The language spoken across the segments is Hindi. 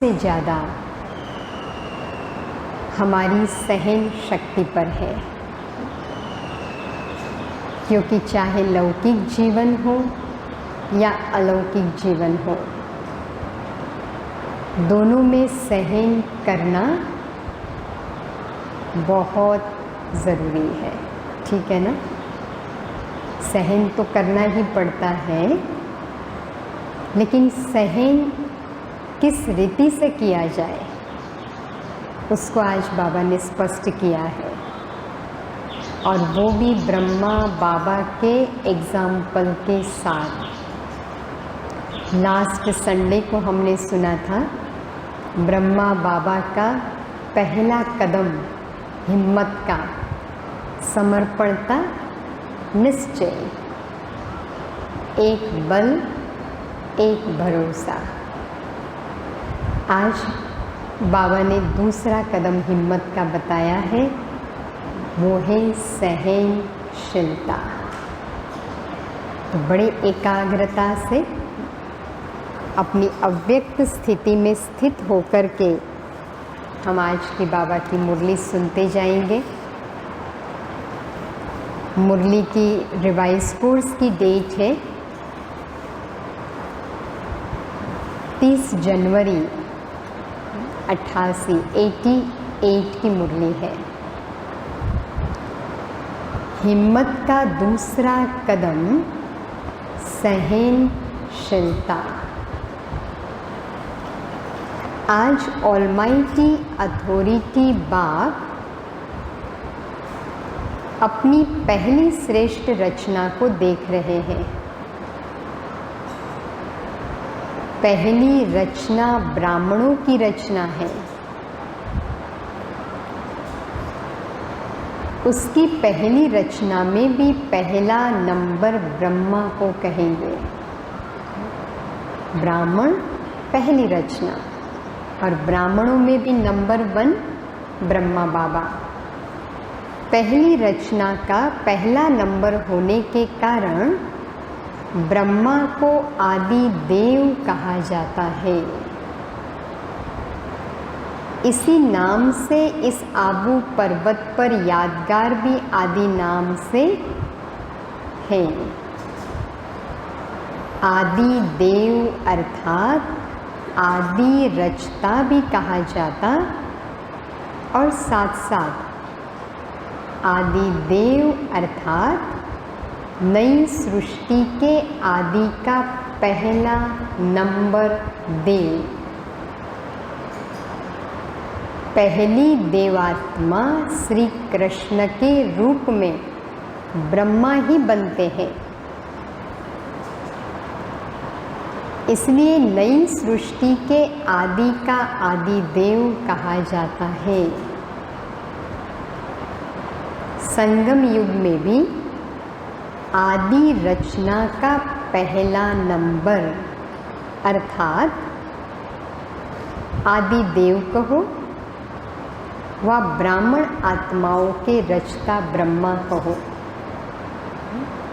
से ज़्यादा हमारी सहन शक्ति पर है, क्योंकि चाहे लौकिक जीवन हो या अलौकिक जीवन हो, दोनों में सहन करना बहुत ज़रूरी है। ठीक है ना? सहन तो करना ही पड़ता है, लेकिन सहन किस रीति से किया जाए उसको आज बाबा ने स्पष्ट किया है, और वो भी ब्रह्मा बाबा के एग्जाम्पल के साथ। लास्ट संडे को हमने सुना था ब्रह्मा बाबा का पहला कदम हिम्मत का, समर्पण का, निश्चय, एक बल, एक भरोसा। आज बाबा ने दूसरा कदम हिम्मत का बताया है, वो है सहनशीलता। तो बड़े एकाग्रता से अपनी अव्यक्त स्थिति में स्थित होकर के हम आज की बाबा की मुरली सुनते जाएंगे। मुरली की रिवाइज कोर्स की डेट है 30 जनवरी 88 की मुरली है। हिम्मत का दूसरा कदम सहनशीलता। आज ऑलमाइटी अथॉरिटी बाप अपनी पहली श्रेष्ठ रचना को देख रहे हैं। पहली रचना ब्राह्मणों की रचना है, उसकी पहली रचना में भी पहला नंबर ब्रह्मा को कहेंगे। ब्राह्मण पहली रचना, और ब्राह्मणों में भी नंबर 1 ब्रह्मा बाबा। पहली रचना का पहला नंबर होने के कारण ब्रह्मा को आदि देव कहा जाता है। इसी नाम से इस आबू पर्वत पर यादगार भी आदि नाम से है। आदि देव अर्थात आदि रचता भी कहा जाता, और साथ साथ आदि देव अर्थात नई सृष्टि के आदि का पहला नंबर देव। पहली देवात्मा श्री कृष्ण के रूप में ब्रह्मा ही बनते हैं, इसलिए नई सृष्टि के आदि का आदि देव कहा जाता है। संगम युग में भी आदि रचना का पहला नंबर अर्थात आदि देव कहो व ब्राह्मण आत्माओं के रचता ब्रह्मा कहो,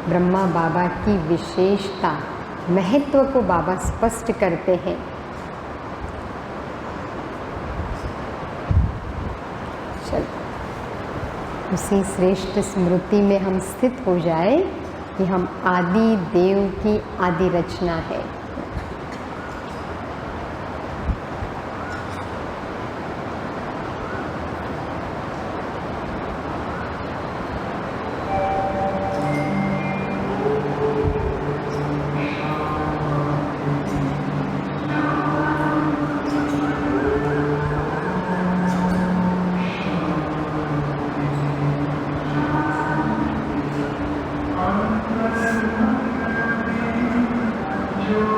ब्रह्मा बाबा की विशेषता, महत्व को बाबा स्पष्ट करते हैं। चलो उसी श्रेष्ठ स्मृति में हम स्थित हो जाए कि हम आदि देव की आदि रचना है। जो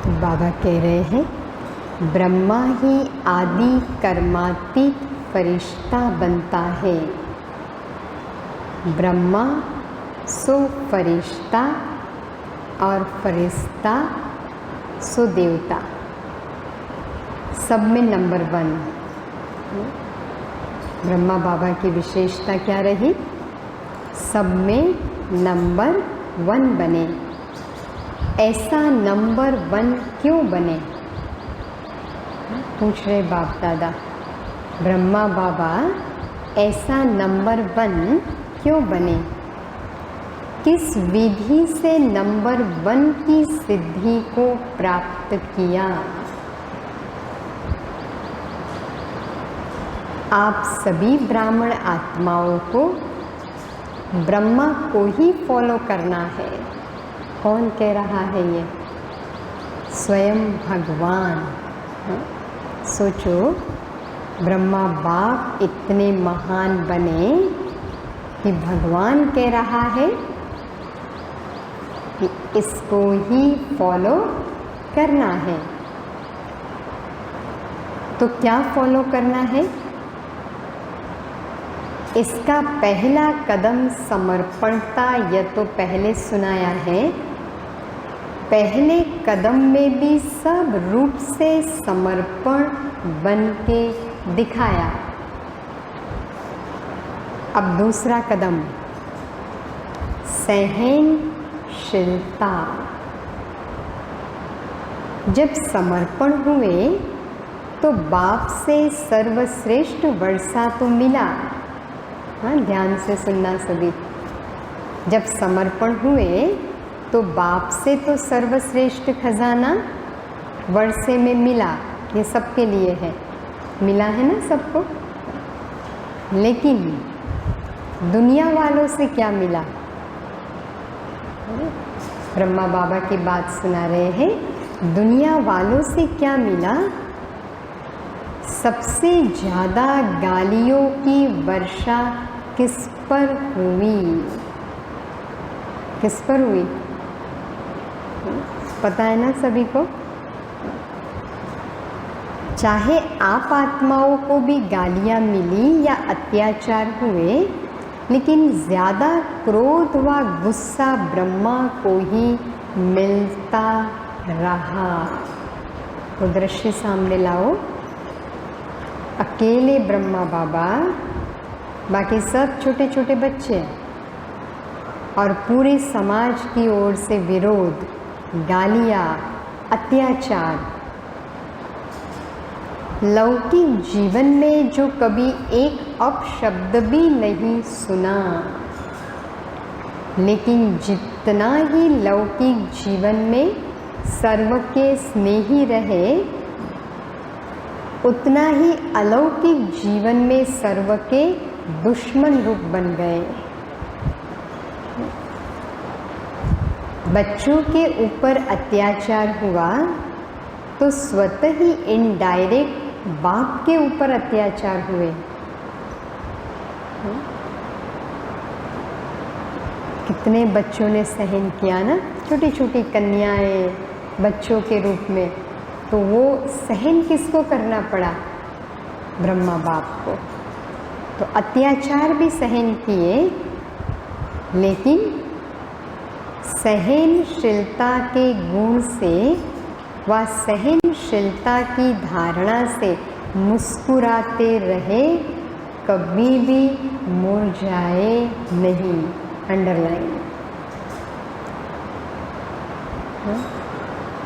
बाबा कह रहे हैं, ब्रह्मा ही आदि कर्मातीत फरिश्ता बनता है। ब्रह्मा सो फरिश्ता और फरिश्ता सो देवता, सब में नंबर 1। ब्रह्मा बाबा की विशेषता क्या रही? सब में नंबर 1 बने। ऐसा नंबर 1 क्यों बने? पूछ रहे बाप दादा। ब्रह्मा बाबा ऐसा नंबर 1 क्यों बने? किस विधि से नंबर 1 की सिद्धि को प्राप्त किया? आप सभी ब्राह्मण आत्माओं को ब्रह्मा को ही फॉलो करना है। कौन कह रहा है ये? स्वयं भगवान। सोचो, ब्रह्मा बाप इतने महान बने कि भगवान कह रहा है कि इसको ही फॉलो करना है। तो क्या फॉलो करना है? इसका पहला कदम समर्पण था। यह तो पहले सुनाया है। पहले कदम में भी सब रूप से समर्पण बन के दिखाया। अब दूसरा कदम, सहनशीलता। जब समर्पण हुए तो बाप से सर्वश्रेष्ठ वर्षा तो मिला। हाँ, ध्यान से सुनना सभी। जब समर्पण हुए तो बाप से तो सर्वश्रेष्ठ खजाना वर्षे में मिला। ये सबके लिए है, मिला है ना सबको। लेकिन दुनिया वालों से क्या मिला? ब्रह्मा बाबा की बात सुना रहे हैं। दुनिया वालों से क्या मिला? सबसे ज़्यादा गालियों की वर्षा किस पर हुई? किस पर हुई? पता है ना सभी को। चाहे आप आत्माओं को भी गालियाँ मिली या अत्याचार हुए, लेकिन ज़्यादा क्रोध व गुस्सा ब्रह्मा को ही मिलता रहा। वो दृश्य सामने लाओ। अकेले ब्रह्मा बाबा, बाकी सब छोटे छोटे बच्चे, और पूरे समाज की ओर से विरोध, गालियाँ, अत्याचार। लौकिक जीवन में जो कभी एक अपशब्द भी नहीं सुना, लेकिन जितना ही लौकिक जीवन में सर्व के स्नेही रहे, उतना ही अलौकिक जीवन में सर्व के दुश्मन रूप बन गए। बच्चों के ऊपर अत्याचार हुआ तो स्वतः ही इनडायरेक्ट बाप के ऊपर अत्याचार हुए। कितने बच्चों ने सहन किया ना, छोटी छोटी कन्याएं बच्चों के रूप में। तो वो सहन किसको करना पड़ा? ब्रह्मा बाप को। तो अत्याचार भी सहन किए, लेकिन सहनशीलता के गुण से व सहनशीलता की धारणा से मुस्कुराते रहे, कभी भी मुरझाए नहीं। अंडरलाइन।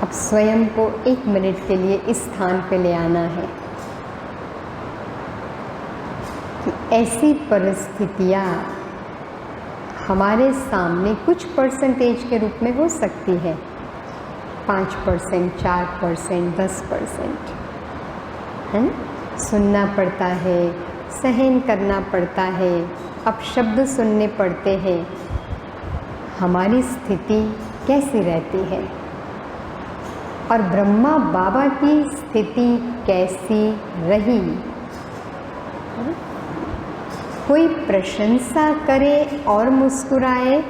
अब स्वयं को 1 मिनट के लिए इस स्थान पे ले आना है कि ऐसी परिस्थितियाँ हमारे सामने कुछ परसेंटेज के रूप में हो सकती है। 5%, 4%, 10%, है ना? सुनना पड़ता है, सहन करना पड़ता है, अपशब्द सुनने पड़ते हैं। हमारी स्थिति कैसी रहती है और ब्रह्मा बाबा की स्थिति कैसी रही? कोई प्रशंसा करे और मुस्कुराए,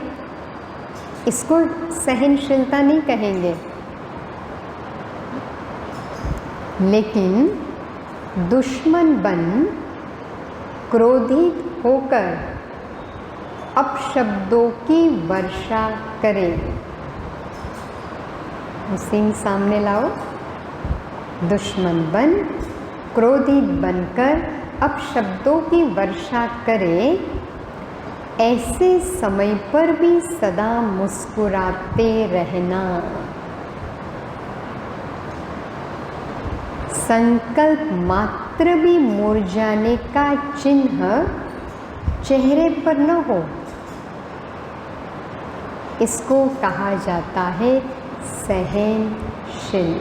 इसको सहनशीलता नहीं कहेंगे। लेकिन दुश्मन बन क्रोधित होकर अपशब्दों की वर्षा करे। सीन सामने लाओ। दुश्मन बन क्रोधित बनकर अपशब्दों की वर्षा करे, ऐसे समय पर भी सदा मुस्कुराते रहना। संकल्प मात्र भी मुरझाने का चिन्ह चेहरे पर न हो, इसको कहा जाता है सहनशील।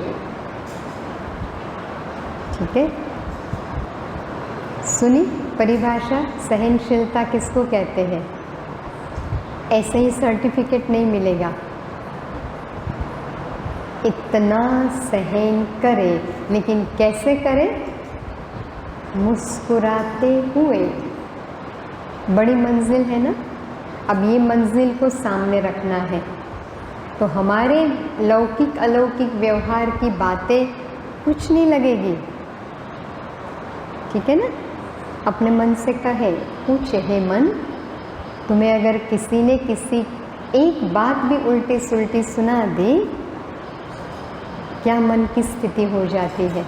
ठीक है, सुनी परिभाषा। सहनशीलता किसको कहते हैं? ऐसे ही सर्टिफिकेट नहीं मिलेगा। इतना सहन करे, लेकिन कैसे करे? मुस्कुराते हुए। बड़ी मंजिल है ना। अब ये मंजिल को सामने रखना है, तो हमारे लौकिक अलौकिक व्यवहार की बातें कुछ नहीं लगेगी। ठीक है ना। अपने मन से कहे, पूछे, हे मन, तुम्हें अगर किसी ने किसी एक बात भी उल्टी सुल्टी सुना दी, क्या मन की स्थिति हो जाती है?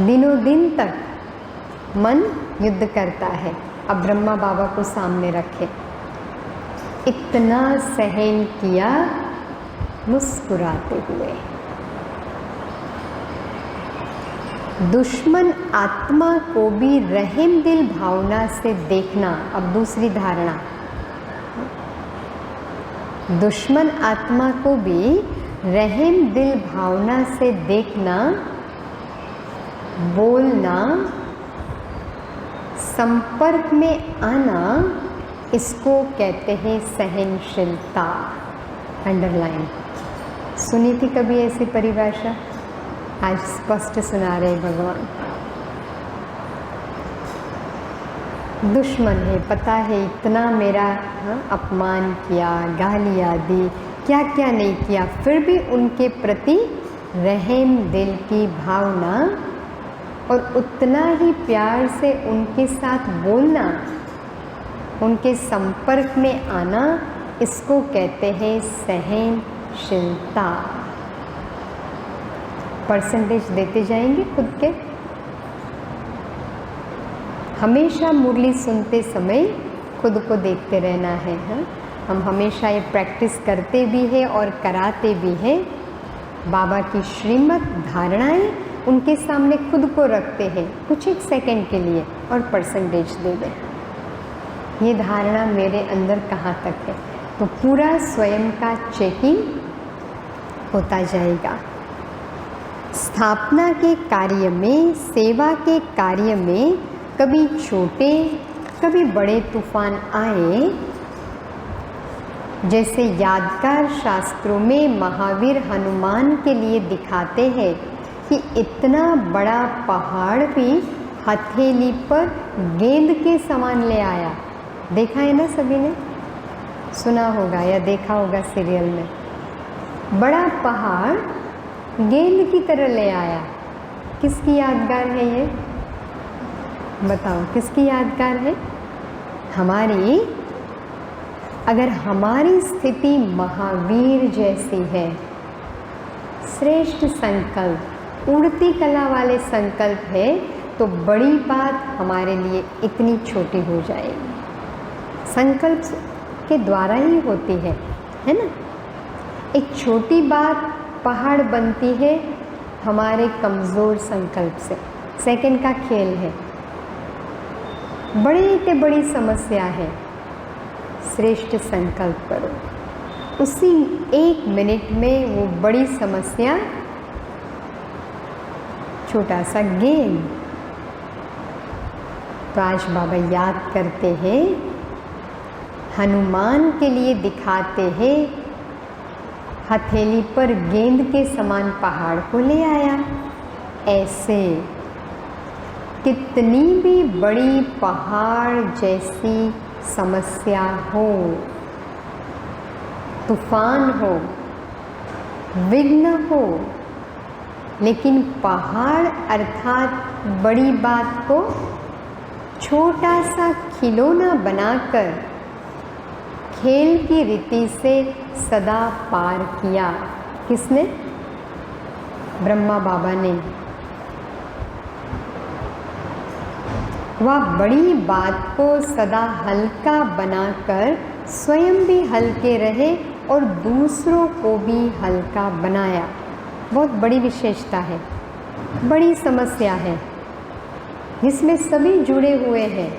दिनों दिन तक मन युद्ध करता है। अब ब्रह्मा बाबा को सामने रखे, इतना सहन किया मुस्कुराते हुए। दुश्मन आत्मा को भी रहम दिल भावना से देखना। अब दूसरी धारणा, दुश्मन आत्मा को भी रहम दिल भावना से देखना, बोलना, संपर्क में आना, इसको कहते हैं सहनशीलता। अंडरलाइन। सुनी थी कभी ऐसी परिभाषा? आज स्पष्ट सुना रहे भगवान। दुश्मन है, पता है इतना मेरा अपमान किया, गालियाँ दी, क्या क्या नहीं किया, फिर भी उनके प्रति रहम दिल की भावना और उतना ही प्यार से उनके साथ बोलना, उनके संपर्क में आना, इसको कहते हैं सहनशीलता। परसेंटेज देते जाएंगे खुद के। हमेशा मुरली सुनते समय खुद को देखते रहना है। हम हमेशा ये प्रैक्टिस करते भी हैं और कराते भी हैं। बाबा की श्रीमत धारणाएं उनके सामने खुद को रखते हैं कुछ एक सेकंड के लिए और परसेंटेज दे दें, ये धारणा मेरे अंदर कहाँ तक है। तो पूरा स्वयं का चेकिंग होता जाएगा। स्थापना के कार्य में, सेवा के कार्य में कभी छोटे कभी बड़े तूफान आए, जैसे यादगार शास्त्रों में महावीर हनुमान के लिए दिखाते हैं कि इतना बड़ा पहाड़ भी हथेली पर गेंद के समान ले आया। देखा है ना सभी ने, सुना होगा या देखा होगा सीरियल में। बड़ा पहाड़ गेंद की तरह ले आया। किसकी यादगार है ये? बताओ किसकी यादगार है? हमारी। अगर हमारी स्थिति महावीर जैसी है, श्रेष्ठ संकल्प, उड़ती कला वाले संकल्प है, तो बड़ी बात हमारे लिए इतनी छोटी हो जाएगी। संकल्प के द्वारा ही होती है ना। एक छोटी बात पहाड़ बनती है हमारे कमज़ोर संकल्प से। सेकंड का खेल है। बड़ी से बड़ी समस्या है, श्रेष्ठ संकल्प करो, उसी एक मिनट में वो बड़ी समस्या छोटा सा गेम। तो आज बाबा याद करते हैं, हनुमान के लिए दिखाते हैं, हथेली पर गेंद के समान पहाड़ को ले आया। ऐसे कितनी भी बड़ी पहाड़ जैसी समस्या हो, तूफान हो, विघ्न हो, लेकिन पहाड़ अर्थात बड़ी बात को छोटा सा खिलौना बनाकर खेल की रीति से सदा पार किया। किसने? ब्रह्मा बाबा ने। वह बड़ी बात को सदा हल्का बनाकर स्वयं भी हल्के रहे और दूसरों को भी हल्का बनाया। बहुत बड़ी विशेषता है, बड़ी समस्या है जिसमें सभी जुड़े हुए हैं।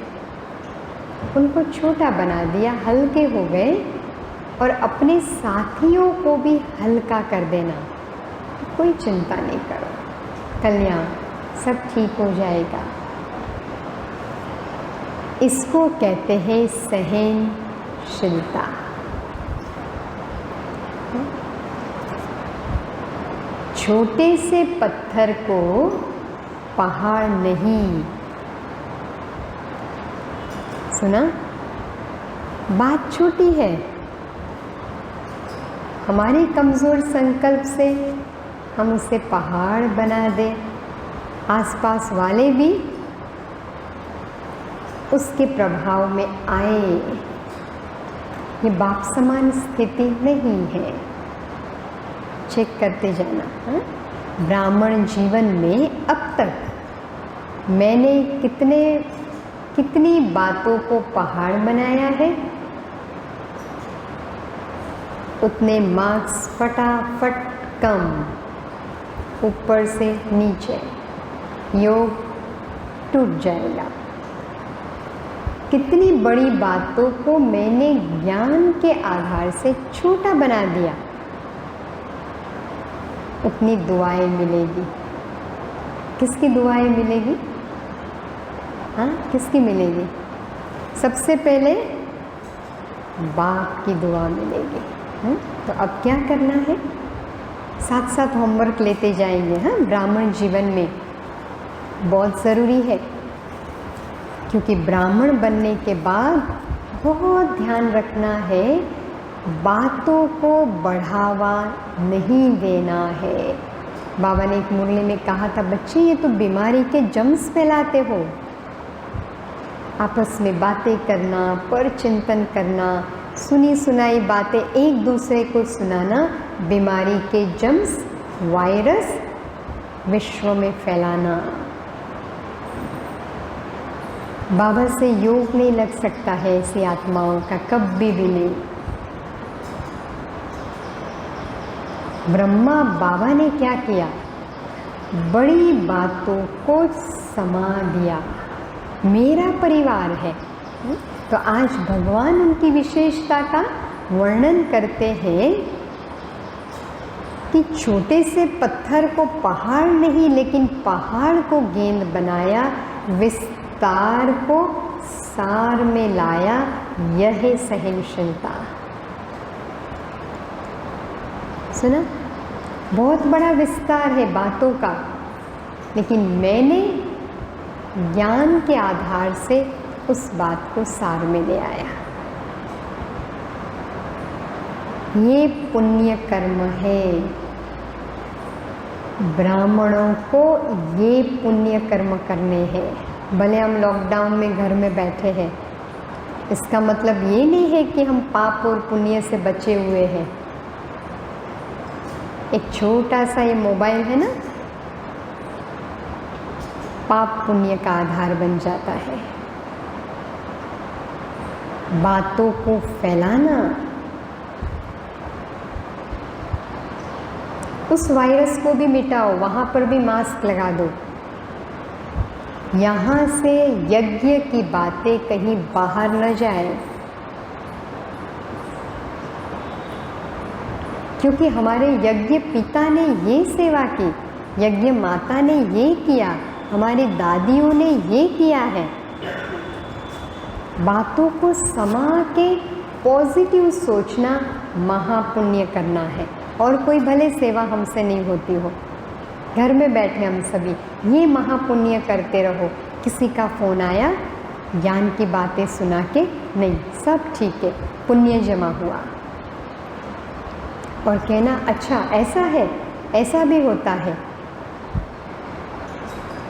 उनको छोटा बना दिया, हल्के हो गए, और अपने साथियों को भी हल्का कर देना। कोई चिंता नहीं करो, कल्याण सब ठीक हो जाएगा। इसको कहते हैं सहनशीलता। छोटे से पत्थर को पहाड़ नहीं। सुना? बात छोटी है, हमारे कमज़ोर संकल्प से हम उसे पहाड़ बना दें, आसपास वाले भी उसके प्रभाव में आए। ये बाप समान स्थिति नहीं है। चेक करते जाना। हाँ? ब्राह्मण जीवन में अब तक मैंने कितनी बातों को पहाड़ बनाया है, उतने मार्क्स फटाफट कम, ऊपर से नीचे योग टूट जाएगा। कितनी बड़ी बातों को मैंने ज्ञान के आधार से छोटा बना दिया, उतनी दुआएं मिलेगी। किसकी दुआएं मिलेगी? हाँ, किसकी मिलेगी? सबसे पहले बाप की दुआ मिलेगी। तो अब क्या करना है? साथ साथ होमवर्क लेते जाएंगे। हाँ, ब्राह्मण जीवन में बहुत ज़रूरी है, क्योंकि ब्राह्मण बनने के बाद बहुत ध्यान रखना है, बातों को बढ़ावा नहीं देना है। बाबा ने एक मुरली में कहा था, बच्चे ये तो बीमारी के जम्स फैलाते हो। आपस में बातें करना, पर चिंतन करना, सुनी सुनाई बातें एक दूसरे को सुनाना, बीमारी के जम्स, वायरस विश्व में फैलाना। बाबा से योग नहीं लग सकता है ऐसी आत्माओं का, कभी भी नहीं। ब्रह्मा बाबा ने क्या किया? बड़ी बातों को समा दिया। मेरा परिवार है, तो आज भगवान उनकी विशेषता का वर्णन करते हैं कि छोटे से पत्थर को पहाड़ नहीं, लेकिन पहाड़ को गेंद बनाया, विस्तार को सार में लाया। यह है सहनशीलता। सुना? बहुत बड़ा विस्तार है बातों का, लेकिन मैंने ज्ञान के आधार से उस बात को सार में ले आया। ये पुण्य कर्म है। ब्राह्मणों को ये पुण्य कर्म करने हैं। भले हम लॉकडाउन में घर में बैठे हैं, इसका मतलब ये नहीं है कि हम पाप और पुण्य से बचे हुए हैं। एक छोटा सा ये मोबाइल है ना, पाप पुण्य का आधार बन जाता है। बातों को फैलाना, उस वायरस को भी मिटाओ, वहाँ पर भी मास्क लगा दो। यहाँ से यज्ञ की बातें कहीं बाहर न जाए, क्योंकि हमारे यज्ञ पिता ने ये सेवा की, यज्ञ माता ने ये किया, हमारी दादियों ने ये किया है। बातों को समा के पॉजिटिव सोचना, महापुण्य करना है। और कोई भले सेवा हमसे नहीं होती हो, घर में बैठे हम सभी ये महापुण्य करते रहो। किसी का फ़ोन आया, ज्ञान की बातें सुना के नहीं, सब ठीक है, पुण्य जमा हुआ। और कहना अच्छा ऐसा है, ऐसा भी होता है,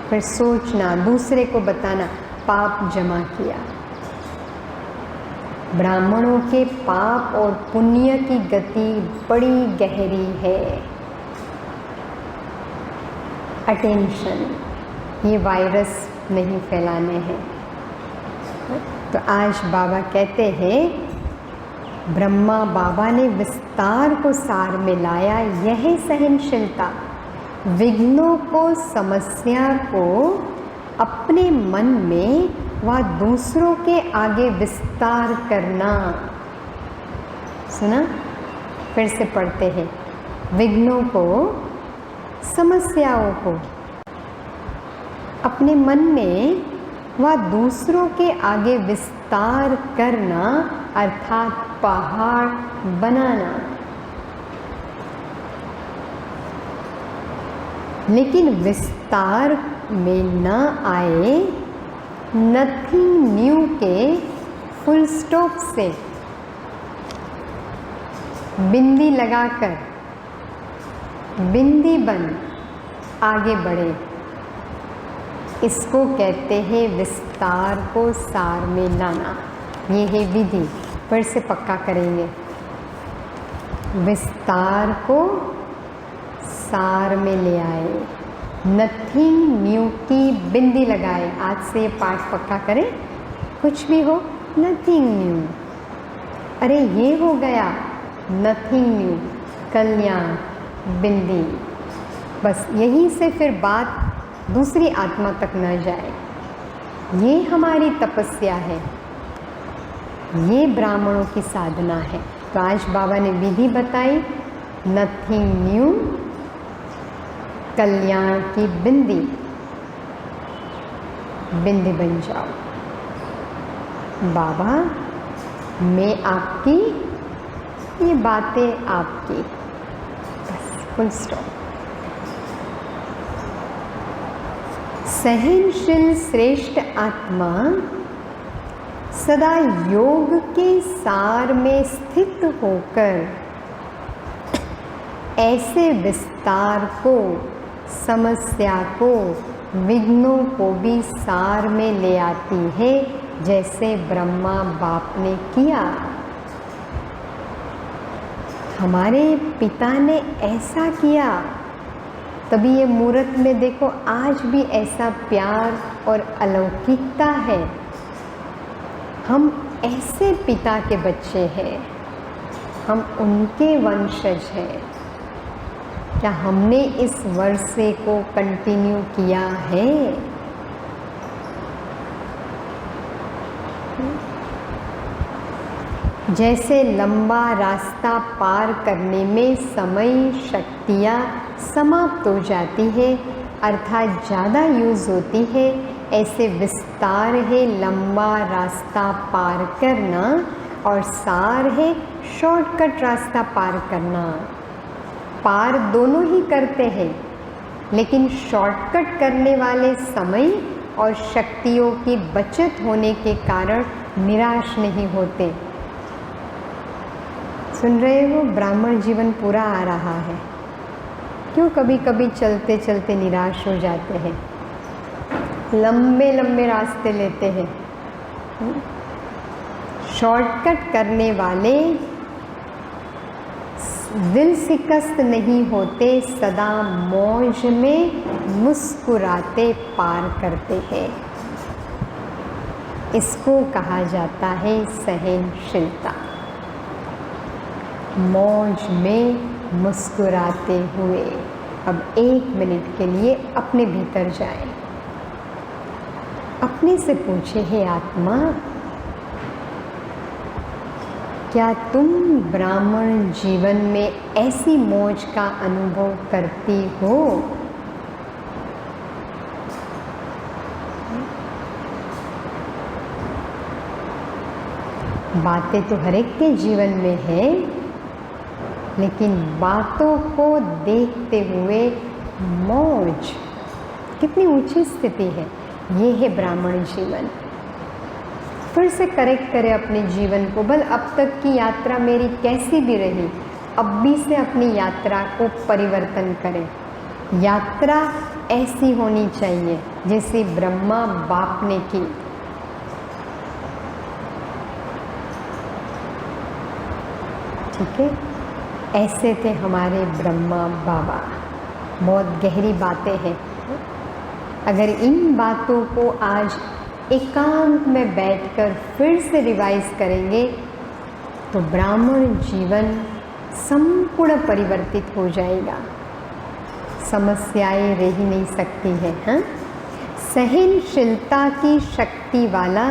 फिर सोचना, दूसरे को बताना, पाप जमा किया। ब्राह्मणों के पाप और पुण्य की गति बड़ी गहरी है। अटेंशन, ये वायरस नहीं फैलाने हैं। तो आज बाबा कहते हैं, ब्रह्मा बाबा ने विस्तार को सार में लाया। यह सहनशीलता, विघ्नों को, समस्या को अपने मन में व दूसरों के आगे विस्तार करना। सुना? फिर से पढ़ते हैं, विघ्नों को, समस्याओं को अपने मन में व दूसरों के आगे विस्तार करना, अर्थात पहाड़ बनाना। लेकिन विस्तार में न आए, नथिंग न्यू के फुल स्टॉप से बिंदी लगाकर, बिंदी बन आगे बढ़े। इसको कहते हैं विस्तार को सार में लाना। ये है विधि, फिर से पक्का करेंगे। विस्तार को सार में ले आए, नथिंग न्यू की बिंदी लगाए। आज से ये पाठ पक्का करें, कुछ भी हो, नथिंग न्यू। अरे ये हो गया, नथिंग न्यू, कल्याण, बिंदी। बस यहीं से फिर बात दूसरी आत्मा तक न जाए। ये हमारी तपस्या है, ये ब्राह्मणों की साधना है। तो आज बाबा ने विधि बताई, नथिंग न्यू, कल्याण की बिंदी, बिंदी बन जाओ। बाबा मैं आपकी, ये बातें आपकी, बस फुल स्टॉप। सहनशील श्रेष्ठ आत्मा सदा योग के सार में स्थित होकर ऐसे विस्तार को, समस्या को, विघ्नों को भी सार में ले आती है, जैसे ब्रह्मा बाप ने किया। हमारे पिता ने ऐसा किया, तभी ये मूर्त में देखो आज भी ऐसा प्यार और अलौकिकता है। हम ऐसे पिता के बच्चे हैं, हम उनके वंशज हैं। क्या हमने इस वर्षे को कंटिन्यू किया है? जैसे लंबा रास्ता पार करने में समय, शक्तियाँ समाप्त हो जाती है, अर्थात ज़्यादा यूज़ होती है, ऐसे विस्तार है लंबा रास्ता पार करना, और सार है शॉर्टकट रास्ता पार करना। पार दोनों ही करते हैं, लेकिन शॉर्टकट करने वाले समय और शक्तियों की बचत होने के कारण निराश नहीं होते। सुन रहे हो, ब्राह्मण जीवन पूरा आ रहा है। क्यों कभी कभी चलते चलते निराश हो जाते हैं, लंबे लंबे रास्ते लेते हैं। शॉर्टकट करने वाले दिल शिकस्त नहीं होते, सदा मौज में मुस्कुराते पार करते हैं। इसको कहा जाता है सहनशीलता। मौज में मुस्कुराते हुए। अब 1 मिनट के लिए अपने भीतर जाएं, अपने से पूछे, हे आत्मा, क्या तुम ब्राह्मण जीवन में ऐसी मौज का अनुभव करती हो? बातें तो हर एक के जीवन में है, लेकिन बातों को देखते हुए मौज कितनी ऊंची स्थिति है। ये है ब्राह्मण जीवन। फिर से करेक्ट करें अपने जीवन को। बल अब तक की यात्रा मेरी कैसी भी रही, अब भी से अपनी यात्रा को परिवर्तन करें। यात्रा ऐसी होनी चाहिए जैसे ब्रह्मा बाप ने की। ठीक है, ऐसे थे हमारे ब्रह्मा बाबा। बहुत गहरी बातें हैं। अगर इन बातों को आज एकांत में बैठकर फिर से रिवाइज करेंगे तो ब्राह्मण जीवन संपूर्ण परिवर्तित हो जाएगा। समस्याएं रह ही नहीं सकती हैं। हाँ, सहनशीलता की शक्ति वाला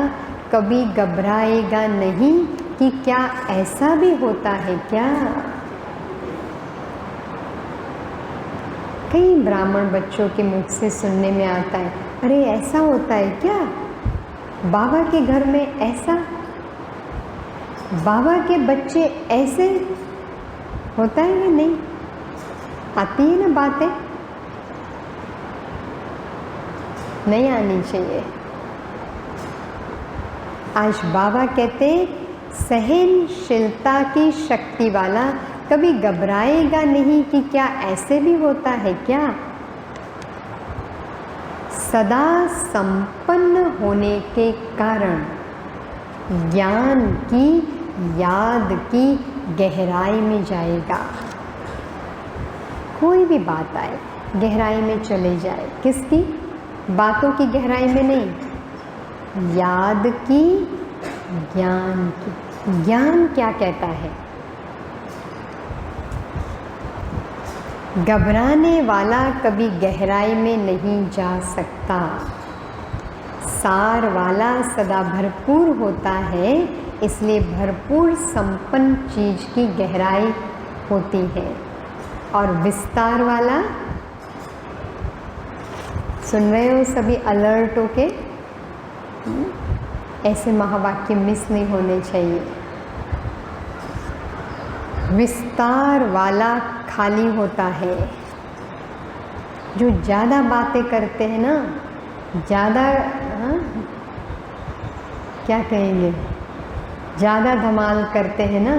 कभी घबराएगा नहीं कि क्या ऐसा भी होता है क्या। कई ब्राह्मण बच्चों के मुख से सुनने में आता है, अरे ऐसा होता है क्या, बाबा के घर में ऐसा, बाबा के बच्चे ऐसे, होता है या नहीं? आती है ना बातें? नहीं आनी चाहिए। आज बाबा कहते सहनशीलता की शक्ति वाला कभी घबराएगा नहीं कि क्या ऐसे भी होता है क्या। सदा संपन्न होने के कारण ज्ञान की याद की गहराई में जाएगा। कोई भी बात आए गहराई में चले जाए। किसकी? बातों की गहराई में नहीं, याद की, ज्ञान की। ज्ञान क्या कहता है? घबराने वाला कभी गहराई में नहीं जा सकता। सार वाला सदा भरपूर होता है, इसलिए भरपूर संपन्न चीज की गहराई होती है। और विस्तार वाला, सुन रहे हो सभी अलर्ट होके? ऐसे महावाक्य मिस नहीं होने चाहिए। विस्तार वाला खाली होता है। जो ज़्यादा बातें करते हैं ना, ज़्यादा, हाँ, क्या कहेंगे, ज़्यादा धमाल करते हैं ना,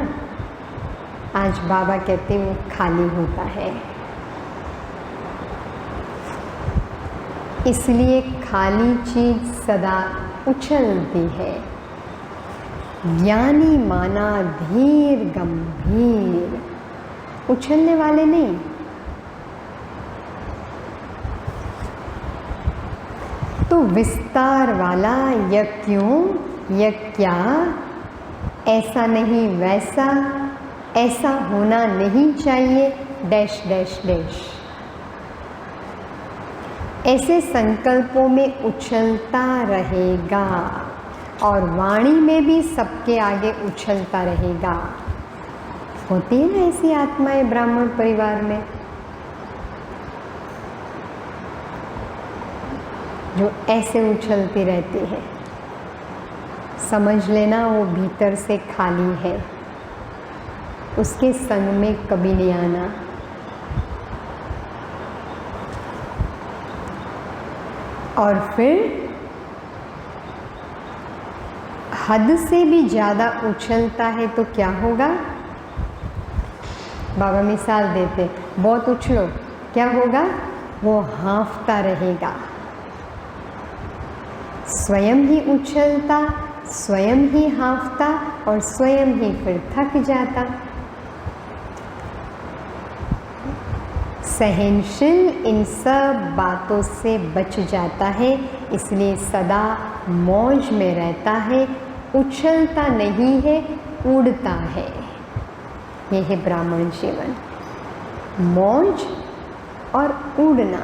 आज बाबा कहते हैं वो खाली होता है। इसलिए खाली चीज सदा उछलती है। ज्ञानी माना धीर गंभीर, उछलने वाले नहीं। तो विस्तार वाला यह क्यों, यह क्या, ऐसा नहीं वैसा, ऐसा होना नहीं चाहिए, डैश डैश डैश, ऐसे संकल्पों में उछलता रहेगा और वाणी में भी सबके आगे उछलता रहेगा। होती है ना ऐसी आत्माएं ब्राह्मण परिवार में, जो ऐसे उछलती रहती है। समझ लेना वो भीतर से खाली है, उसके संग में कभी नहीं आना। और फिर हद से भी ज़्यादा उछलता है तो क्या होगा? बाबा मिसाल देते, बहुत उछलो, क्या होगा? वो हाँफता रहेगा, स्वयं ही उछलता, स्वयं ही हाँफता और स्वयं ही फिर थक जाता। सहनशील इन सब बातों से बच जाता है, इसलिए सदा मौज में रहता है, उछलता नहीं है, उड़ता है। यह है ब्राह्मण जीवन, मौज और उड़ना।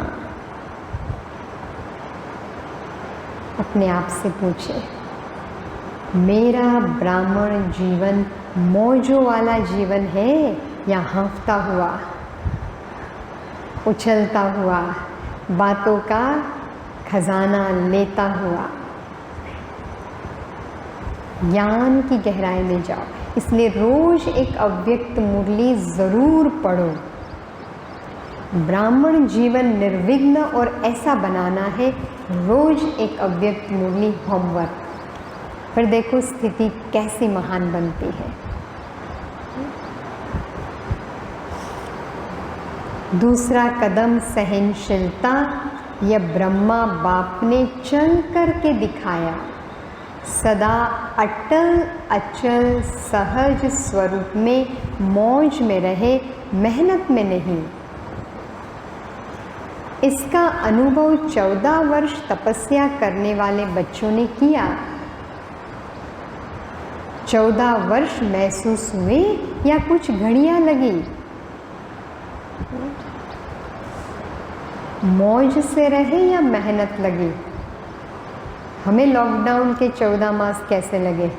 अपने आप से पूछे, मेरा ब्राह्मण जीवन मौजों वाला जीवन है या हाँफता हुआ, उछलता हुआ, बातों का खजाना लेता हुआ? ज्ञान की गहराई में जाओ। इसलिए रोज एक अव्यक्त मुरली जरूर पढ़ो। ब्राह्मण जीवन निर्विघ्न और ऐसा बनाना है, रोज एक अव्यक्त मुरली होमवर्क। फिर देखो स्थिति कैसी महान बनती है। दूसरा कदम सहनशीलता यह ब्रह्मा बाप ने चल करके दिखाया, सदा अटल अचल सहज स्वरूप में मौज में रहे, मेहनत में नहीं। इसका अनुभव 14 वर्ष तपस्या करने वाले बच्चों ने किया। 14 वर्ष महसूस हुए या कुछ घड़ियां लगी? मौज से रहे या मेहनत लगी? हमें लॉकडाउन के 14 मास कैसे लगे?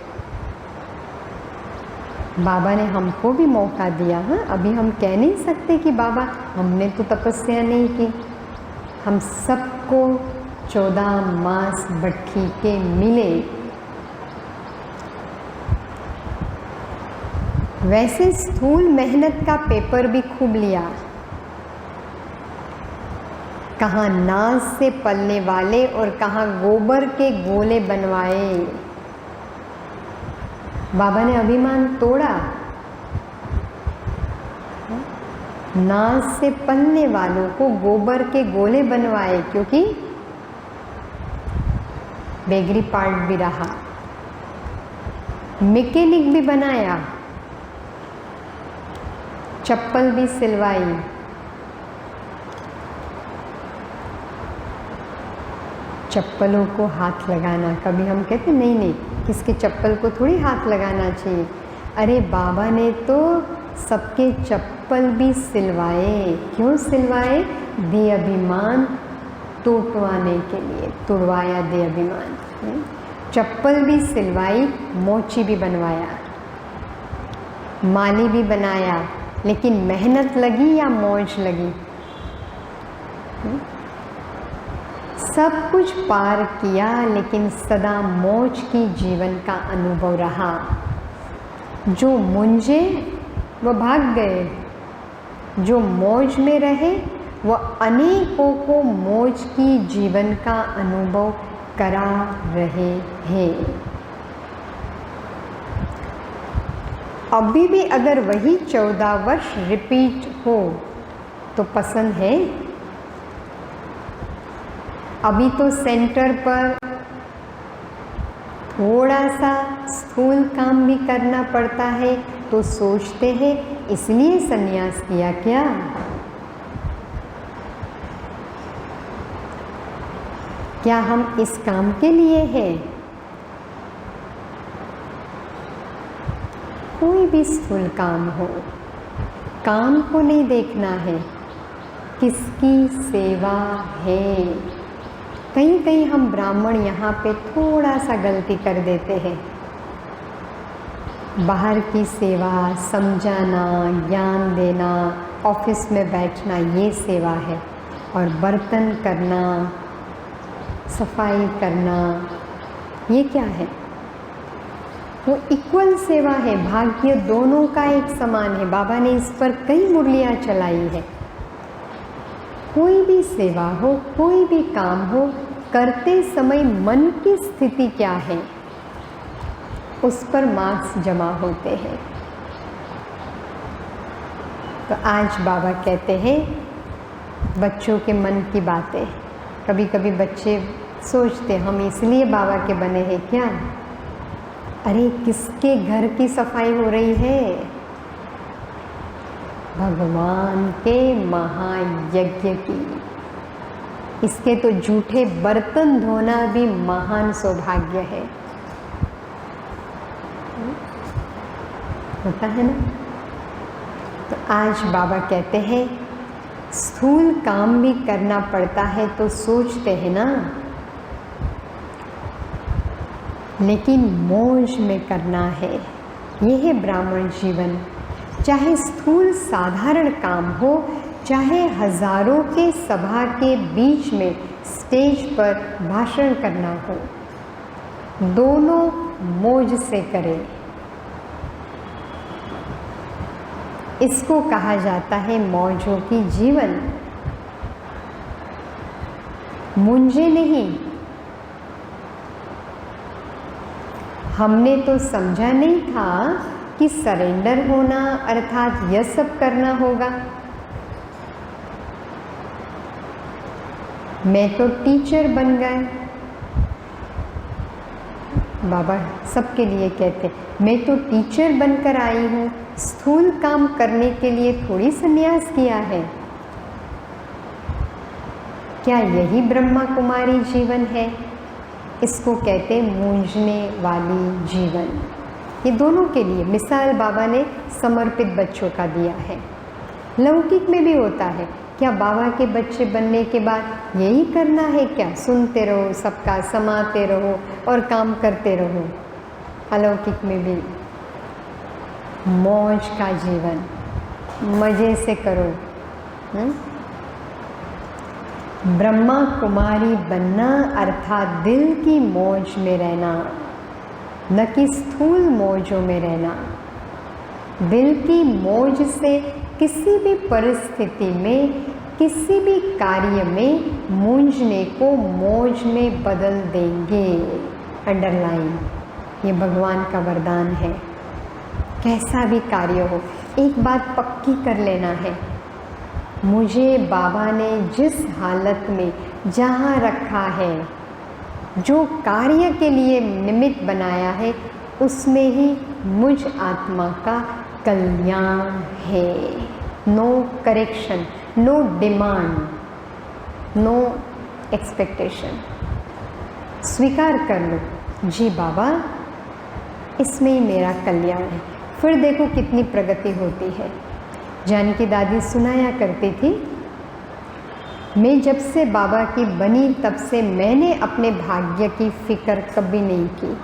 बाबा ने हमको भी मौका दिया। हाँ, अभी हम कह नहीं सकते कि बाबा हमने तो तपस्या नहीं की। हम सबको 14 मास भट्ठी के मिले। वैसे स्थूल मेहनत का पेपर भी खूब लिया। कहाँ नाज से पलने वाले और कहाँ गोबर के गोले बनवाए। बाबा ने अभिमान तोड़ा। नाज से पलने वालों को गोबर के गोले बनवाए, क्योंकि बेगरी पार्ट भी रहा, मैकेनिक भी बनाया, चप्पल भी सिलवाई। चप्पलों को हाथ लगाना, कभी हम कहते नहीं नहीं किसके चप्पल को थोड़ी हाथ लगाना चाहिए। अरे बाबा ने तो सबके चप्पल भी सिलवाए। क्यों सिलवाए? दे अभिमान टूटवाने के लिए, तुड़वाया दे अभिमान। चप्पल भी सिलवाई, मोची भी बनवाया, माली भी बनाया, लेकिन मेहनत लगी या मौज लगी? सब कुछ पार किया, लेकिन सदा मौज की जीवन का अनुभव रहा। जो मुंजे वह भाग गए, जो मौज में रहे वह अनेकों को मौज की जीवन का अनुभव करा रहे हैं। अभी भी अगर वही 14 वर्ष रिपीट हो तो पसंद है? अभी तो सेंटर पर थोड़ा सा स्थूल काम भी करना पड़ता है, तो सोचते हैं इसलिए संन्यास किया क्या? क्या हम इस काम के लिए हैं? कोई भी स्थूल काम हो, काम को नहीं देखना है, किसकी सेवा है। कहीं कहीं हम ब्राह्मण यहाँ पे थोड़ा सा गलती कर देते हैं। बाहर की सेवा, समझाना, ज्ञान देना, ऑफिस में बैठना, ये सेवा है। और बर्तन करना, सफाई करना, ये क्या है? वो इक्वल सेवा है, भाग्य दोनों का एक समान है। बाबा ने इस पर कई मुरलियाँ चलाई है। कोई भी सेवा हो, कोई भी काम हो, करते समय मन की स्थिति क्या है, उस पर मार्क्स जमा होते हैं। तो आज बाबा कहते हैं बच्चों के मन की बातें। कभी कभी बच्चे सोचते हम इसलिए बाबा के बने हैं क्या? अरे किसके घर की सफाई हो रही है? भगवान के महायज्ञ की। इसके तो जूठे बर्तन धोना भी महान सौभाग्य है। होता है ना? तो आज बाबा कहते हैं स्थूल काम भी करना पड़ता है, तो सोचते हैं ना, लेकिन मौज में करना है। यह है ब्राह्मण जीवन। चाहे स्थूल साधारण काम हो, चाहे हजारों के सभा के बीच में स्टेज पर भाषण करना हो, दोनों मौज से करें। इसको कहा जाता है मौजों की जीवन। मुंजे नहीं। हमने तो समझा नहीं था कि सरेंडर होना अर्थात यह सब करना होगा। मैं तो टीचर बन गए। बाबा सबके लिए कहते, मैं तो टीचर बनकर आई हूँ, स्थूल काम करने के लिए थोड़ी संन्यास किया है। क्या यही ब्रह्मा कुमारी जीवन है? इसको कहते मूंझने वाली जीवन। ये दोनों के लिए मिसाल बाबा ने समर्पित बच्चों का दिया है। लौकिक में भी होता है। क्या बाबा के बच्चे बनने के बाद यही करना है क्या? सुनते रहो, सबका समाते रहो और काम करते रहो। अलौकिक में भी मौज का जीवन, मज़े से करो। ब्रह्मा कुमारी बनना अर्थात दिल की मौज में रहना, न कि स्थूल मौजों में रहना। दिल की मौज से किसी भी परिस्थिति में, किसी भी कार्य में मूंझने को मौज में बदल देंगे। अंडरलाइन, ये भगवान का वरदान है। कैसा भी कार्य हो, एक बात पक्की कर लेना है, मुझे बाबा ने जिस हालत में जहाँ रखा है, जो कार्य के लिए निमित्त बनाया है, उसमें ही मुझ आत्मा का कल्याण है। No correction, no demand, no expectation. स्वीकार कर लो, जी बाबा इसमें ही मेरा कल्याण है। फिर देखो कितनी प्रगति होती है। जानकी दादी सुनाया करती थी, मैं जब से बाबा की बनी तब से मैंने अपने भाग्य की फिक्र कभी नहीं की।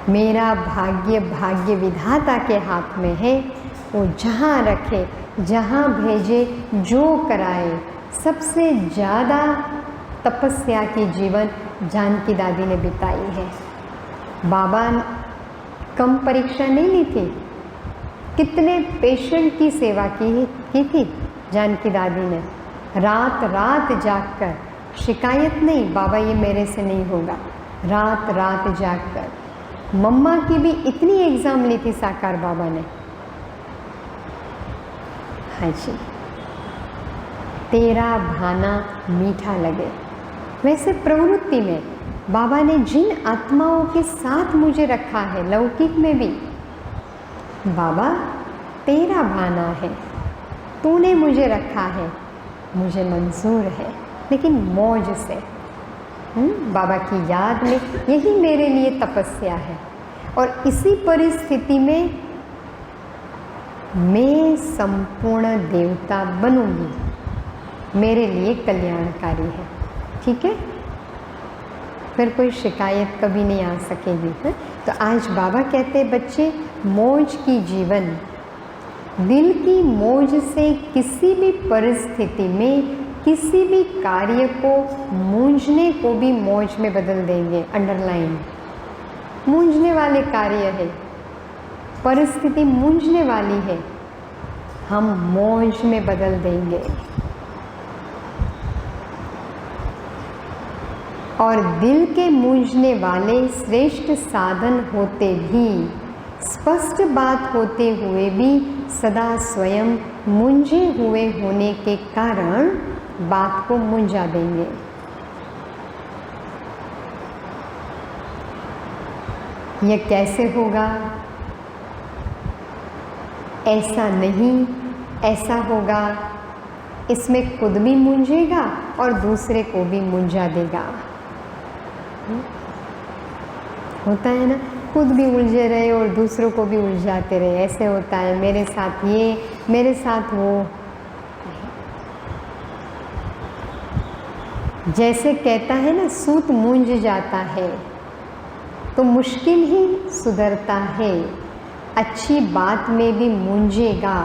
मेरा भाग्य भाग्य विधाता के हाथ में है। वो जहाँ रखे, जहाँ भेजे, जो कराए। सबसे ज़्यादा तपस्या की जीवन जानकी दादी ने बिताई है। बाबा कम परीक्षा नहीं ली थी। कितने पेशेंट की सेवा की थी जानकी दादी ने। रात रात जागकर, शिकायत नहीं बाबा ये मेरे से नहीं होगा, रात रात जागकर। मम्मा की भी इतनी एग्ज़ाम ली थी साकार बाबा ने। हाँ जी, तेरा भाना मीठा लगे। वैसे प्रवृत्ति में बाबा ने जिन आत्माओं के साथ मुझे रखा है, लौकिक में भी, बाबा तेरा भाना है, तूने मुझे रखा है, मुझे मंजूर है, लेकिन मौज से। बाबा की याद में, यही मेरे लिए तपस्या है। और इसी परिस्थिति में मैं संपूर्ण देवता बनूंगी, मेरे लिए कल्याणकारी है। ठीक है, फिर कोई शिकायत कभी नहीं आ सकेगी। तो आज बाबा कहते बच्चे, मौज की जीवन, दिल की मौज से किसी भी परिस्थिति में, किसी भी कार्य को, मूंझने को भी मौज में बदल देंगे। अंडरलाइन, मूंझने वाले कार्य है, परिस्थिति मूंझने वाली है, हम मौज में बदल देंगे। और दिल के मूंझने वाले श्रेष्ठ साधन होते भी, स्पष्ट बात होते हुए भी, सदा स्वयं मूंझे हुए होने के कारण बात को मूंझा देंगे। यह कैसे होगा? ऐसा नहीं, ऐसा होगा। इसमें खुद भी मूंझेगा और दूसरे को भी मूंझा देगा। होता है ना, खुद भी उलझे रहे और दूसरों को भी उलझाते रहे। ऐसे होता है, मेरे साथ ये, मेरे साथ वो। जैसे कहता है ना, सूत मूंझ जाता है तो मुश्किल ही सुधरता है। अच्छी बात में भी मूंझेगा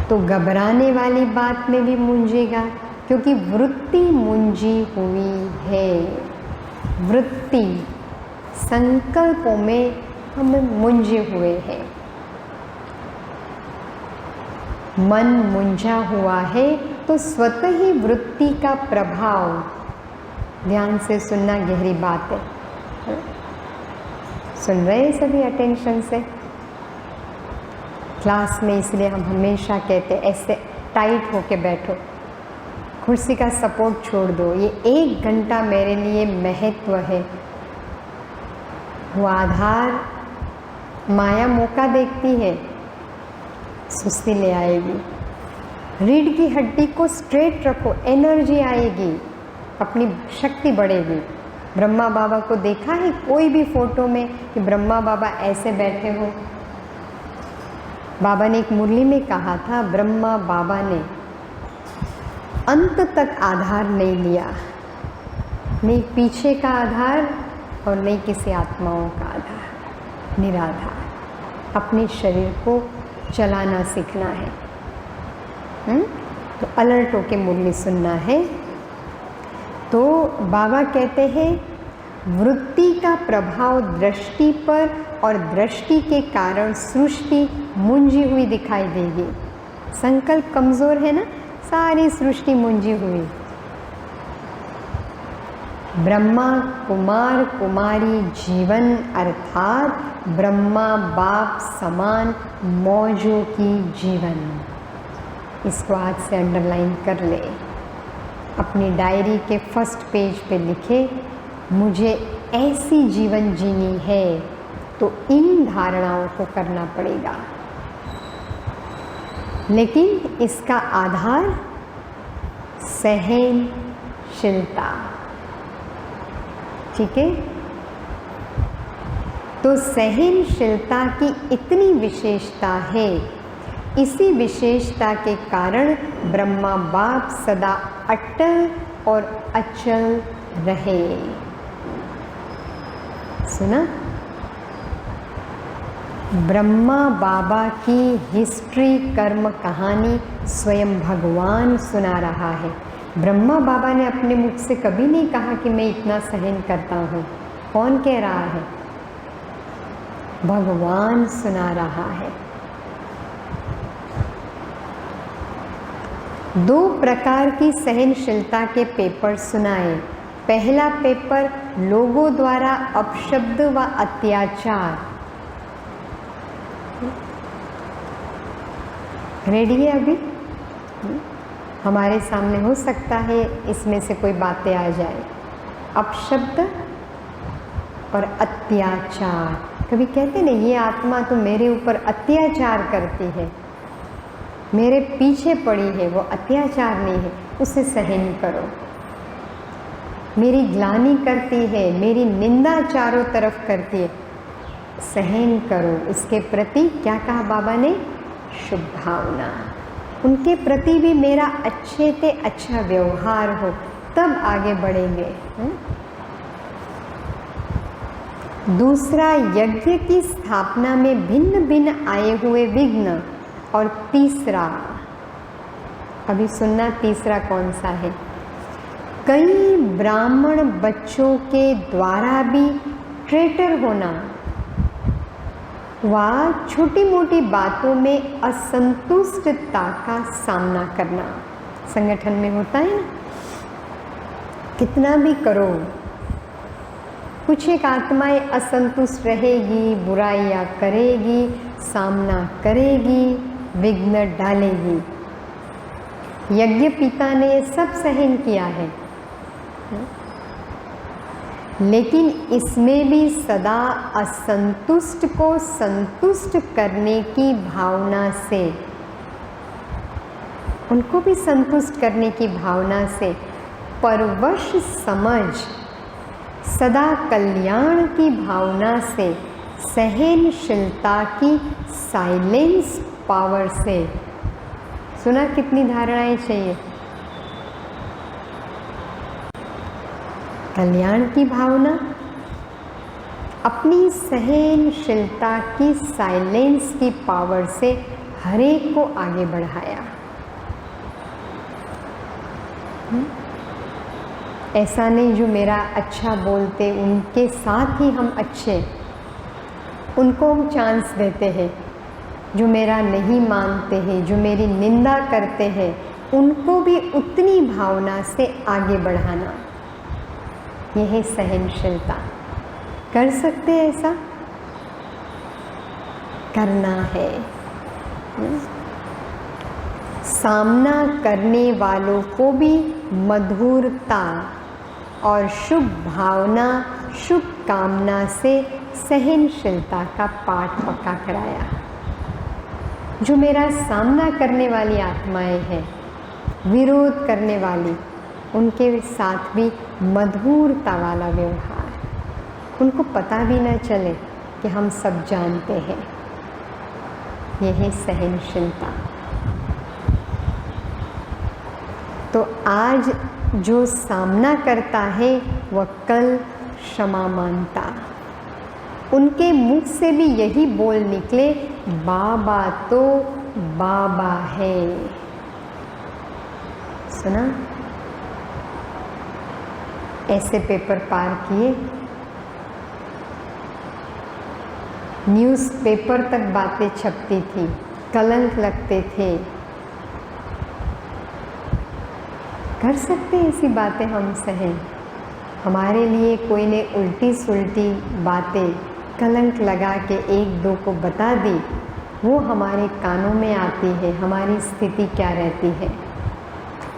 तो घबराने वाली बात में भी मूंझेगा, क्योंकि वृत्ति मूंझी हुई है। वृत्ति, संकल्पों में हम मूंझे हुए हैं। मन मूंझा हुआ है तो स्वतः ही वृत्ति का प्रभाव, ध्यान से सुनना, गहरी बात है। सुन रहे हैं सभी अटेंशन से? क्लास में इसलिए हम हमेशा कहते हैं ऐसे टाइट होके बैठो, कुर्सी का सपोर्ट छोड़ दो। ये 1 घंटा मेरे लिए महत्व है। वो आधार माया मौका देखती है, सुस्ती ले आएगी। रीढ़ की हड्डी को स्ट्रेट रखो, एनर्जी आएगी, अपनी शक्ति बढ़ेगी। ब्रह्मा बाबा को देखा है कोई भी फोटो में कि ब्रह्मा बाबा ऐसे बैठे हो? बाबा ने एक मुरली में कहा था, ब्रह्मा बाबा ने अंत तक आधार नहीं लिया, नहीं पीछे का आधार और नहीं किसी आत्माओं का आधार, निराधार। अपने शरीर को चलाना सीखना है। तो अलर्ट होके मुरली सुनना है। तो बाबा कहते हैं वृत्ति का प्रभाव दृष्टि पर और दृष्टि के कारण सृष्टि मुंझी हुई दिखाई देगी। संकल्प कमज़ोर है ना, सारी सृष्टि मुंझी हुई। ब्रह्मा कुमार कुमारी जीवन अर्थात ब्रह्मा बाप समान मौजों की जीवन। इसको आज से अंडरलाइन कर ले, अपनी डायरी के फर्स्ट पेज पे लिखे, मुझे ऐसी जीवन जीनी है तो इन धारणाओं को करना पड़ेगा। लेकिन इसका आधार सहनशीलता, ठीक है? तो सहनशीलता की इतनी विशेषता है, इसी विशेषता के कारण ब्रह्मा बाप सदा अटल और अचल रहे। सुना? ब्रह्मा बाबा की हिस्ट्री, कर्म कहानी स्वयं भगवान सुना रहा है। ब्रह्मा बाबा ने अपने मुख से कभी नहीं कहा कि मैं इतना सहन करता हूँ। कौन कह रहा है? भगवान सुना रहा है। 2 प्रकार की सहनशीलता के पेपर सुनाए। पहला पेपर लोगों द्वारा अपशब्द व अत्याचार। रेडी है? अभी हमारे सामने हो सकता है इसमें से कोई बातें आ जाए। अपशब्द और अत्याचार। कभी कहते नहीं, ये आत्मा तो मेरे ऊपर अत्याचार करती है, मेरे पीछे पड़ी है, वो अत्याचार नहीं है, उसे सहन करो। मेरी ग्लानि करती है, मेरी निंदा चारों तरफ करती है, सहन करो। उसके प्रति क्या कहा बाबा ने? शुभ भावना। उनके प्रति भी मेरा अच्छे से अच्छा व्यवहार हो, तब आगे बढ़ेंगे। दूसरा, यज्ञ की स्थापना में भिन्न भिन्न आए हुए विघ्न। और तीसरा, अभी सुनना, तीसरा कौन सा है? कई ब्राह्मण बच्चों के द्वारा भी ट्रेटर होना व छोटी मोटी बातों में असंतुष्टता का सामना करना। संगठन में होता है ना, कितना भी करो, कुछ एक आत्माएं असंतुष्ट रहेगी, बुराइयां करेगी, सामना करेगी, विघ्न डालेगी। यज्ञ पिता ने ये सब सहन किया है, लेकिन इसमें भी सदा असंतुष्ट को संतुष्ट करने की भावना से, उनको भी संतुष्ट करने की भावना से परवश समझ, सदा कल्याण की भावना से, सहनशीलता की साइलेंस पावर से। सुना कितनी धारणाएं चाहिए? कल्याण की भावना, अपनी सहनशीलता की साइलेंस की पावर से हर एक को आगे बढ़ाया। ऐसा नहीं जो मेरा अच्छा बोलते उनके साथ ही हम अच्छे, उनको हम चांस देते हैं। जो मेरा नहीं मानते हैं, जो मेरी निंदा करते हैं, उनको भी उतनी भावना से आगे बढ़ाना, यह है सहनशीलता। कर सकते हैं ऐसा? करना है। सामना करने वालों को भी मधुरता और शुभ भावना, शुभ कामना से सहनशीलता का पाठ पक्का कराया। जो मेरा सामना करने वाली आत्माएं हैं, विरोध करने वाली, उनके साथ भी मधुरता वाला व्यवहार, उनको पता भी न चले कि हम सब जानते हैं। यही सहनशीलता। तो आज जो सामना करता है वह कल क्षमा मांगता। उनके मुख से भी यही बोल निकले, बाबा तो बाबा है। सुना? ऐसे पेपर पार किए, न्यूज़पेपर तक बातें छपती थी, कलंक लगते थे। कर सकते ऐसी बातें हम सहें? हमारे लिए कोई ने उल्टी सुल्टी बातें कलंक लगा के एक दो को बता दी, वो हमारे कानों में आती है, हमारी स्थिति क्या रहती है।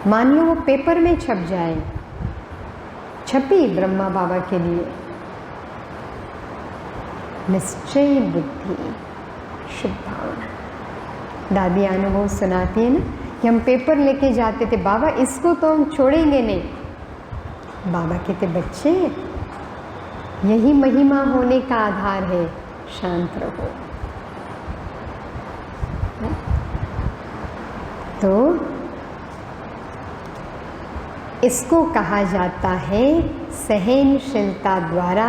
मान लो वो पेपर में छप जाए, छपी ब्रह्मा बाबा के लिए, निश्चय बुद्धि, शुभ भावना। दादी अनुभव सुनाती है ना कि हम पेपर लेके जाते थे, बाबा इसको तो हम छोड़ेंगे नहीं। बाबा कहते बच्चे यही महिमा होने का आधार है, शांत रहो। तो इसको कहा जाता है सहनशीलता द्वारा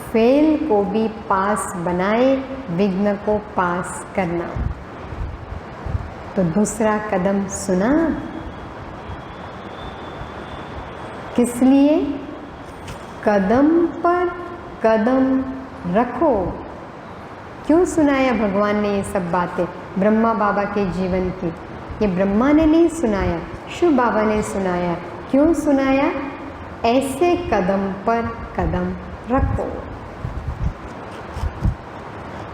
फेल को भी पास बनाए, विघ्न को पास करना। तो दूसरा कदम सुना, किस लिए? कदम पर कदम रखो। क्यों सुनाया भगवान ने ये सब बातें ब्रह्मा बाबा के जीवन की? ये ब्रह्मा ने नहीं सुनाया, शिव बाबा ने सुनाया। क्यों सुनाया? ऐसे कदम पर कदम रखो।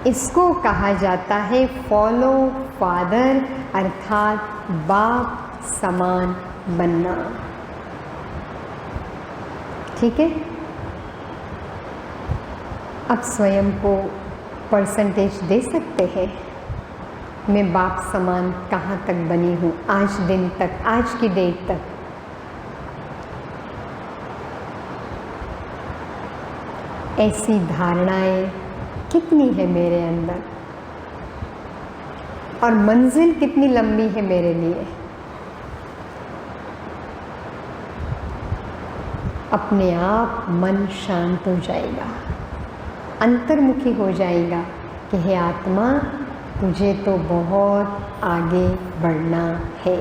इसको कहा जाता है फॉलो फादर, अर्थात बाप समान बनना। ठीक है? अब स्वयं को परसेंटेज दे सकते हैं, मैं बाप समान कहाँ तक बनी हूँ आज दिन तक, आज की डेट तक। ऐसी धारणाएं कितनी है मेरे अंदर, और मंजिल कितनी लंबी है मेरे लिए। अपने आप मन शांत हो जाएगा, अंतर्मुखी हो जाएगा कि हे आत्मा, तुझे तो बहुत आगे बढ़ना है।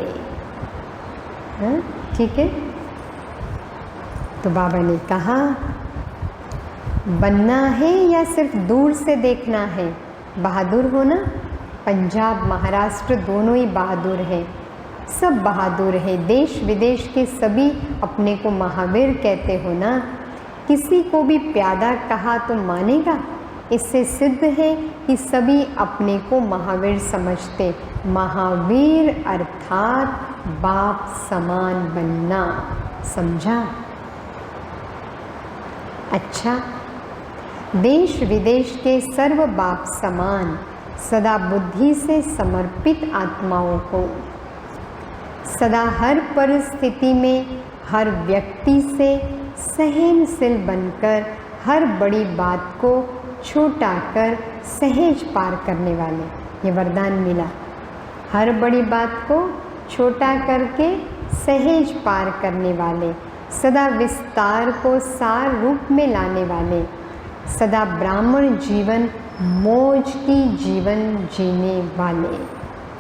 हाँ? ठीक है? तो बाबा ने कहा बनना है या सिर्फ दूर से देखना है? बहादुर हो ना? पंजाब महाराष्ट्र दोनों ही बहादुर है, सब बहादुर है। देश विदेश के सभी अपने को महावीर कहते हो ना। किसी को भी प्यादा कहा तो मानेगा? इससे सिद्ध है कि सभी अपने को महावीर समझते। महावीर अर्थात बाप समान बनना। समझा? अच्छा, देश विदेश के सर्व बाप समान सदा बुद्धि से समर्पित आत्माओं को सदा हर परिस्थिति में हर व्यक्ति से सहनशील बनकर हर बड़ी बात को छोटा कर सहज पार करने वाले, ये वरदान मिला। हर बड़ी बात को छोटा करके सहज पार करने वाले, सदा विस्तार को सार रूप में लाने वाले, सदा ब्राह्मण जीवन मौज की जीवन जीने वाले।